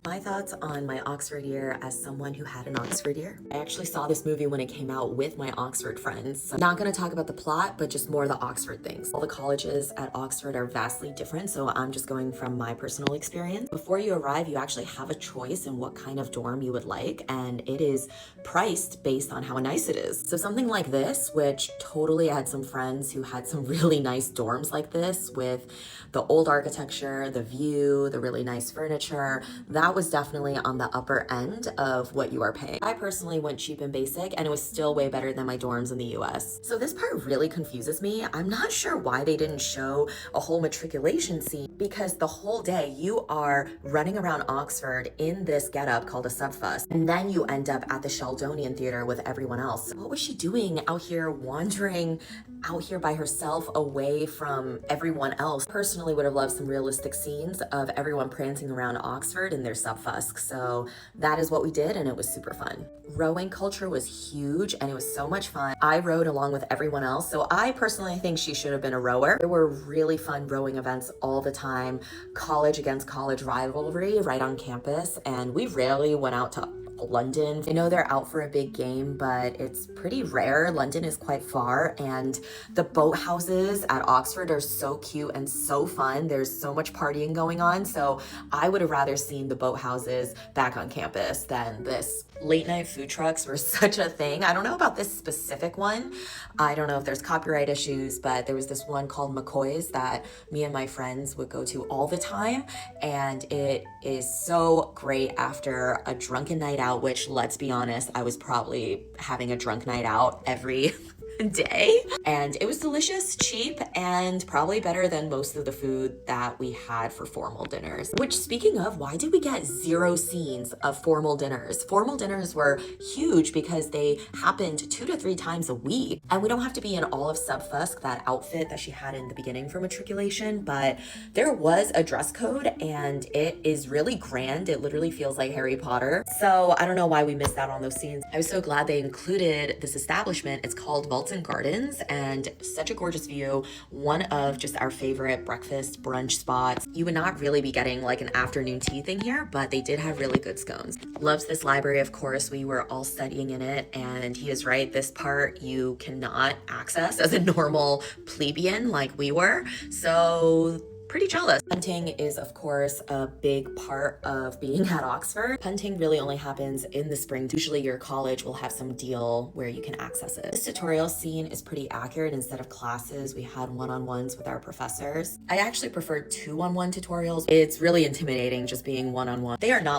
My thoughts on my Oxford year as someone who had an Oxford year. I actually saw this movie when it came out with my Oxford friends. So I'm not going to talk about the plot, but just more the Oxford things. All the colleges at Oxford are vastly different, so I'm just going from my personal experience. Before you arrive, you actually have a choice in what kind of dorm you would like, and it is priced based on how nice it is. So something like this, which totally had some friends who had some really nice dorms like this with the old architecture, the view, the really nice furniture, that was definitely on the upper end of what you are paying. I personally went cheap and basic, and it was still way better than my dorms in the US. So this part really confuses me. I'm not sure why they didn't show a whole matriculation scene, because the whole day you are running around Oxford in this getup called a subfuss, and then you end up at the Sheldonian Theater with everyone else. What was she doing out here, wandering out here by herself away from everyone else? Personally would have loved some realistic scenes of everyone prancing around Oxford in their subfusk. So that is what we did, and it was super fun. Rowing culture was huge, and it was so much fun. I rowed along with everyone else, so I personally think she should have been a rower. There were really fun rowing events all the time, college against college rivalry right on campus, and we rarely went out to London. I know they're out for a big game, but it's pretty rare. London is quite far, and the boat houses at Oxford are so cute and so fun. There's so much partying going on, so I would have rather seen the boat houses back on campus than this. Late night food trucks were such a thing. I don't know about this specific one. I don't know if there's copyright issues, but there was this one called McCoy's that me and my friends would go to all the time, and it is so great after a drunken night out, which, let's be honest, I was probably having a drunk night out every day, and it was delicious, cheap, and probably better than most of the food that we had for formal dinners. Which, speaking of, why did we get 0 scenes of formal dinners? Formal dinners were huge because they happened 2 to 3 times a week, and we don't have to be in all of subfusk, that outfit that she had in the beginning for matriculation, but there was a dress code, and it is really grand. It literally feels like Harry Potter. So I don't know why we missed out on those scenes. I was so glad they included this establishment. It's called Vaults and Gardens, and such a gorgeous view. One of just our favorite breakfast brunch spots. You would not really be getting like an afternoon tea thing here, but they did have really good scones. Loves this library, of course. We were all studying in it, and he is right. This part you cannot access as a normal plebeian like we were. So pretty jealous. Punting is, of course, a big part of being at Oxford. Punting really only happens in the spring. Usually your college will have some deal where you can access it. This tutorial scene is pretty accurate. Instead of classes, we had one-on-ones with our professors. I actually prefer 2-on-1 tutorials. It's really intimidating just being one-on-one. They are not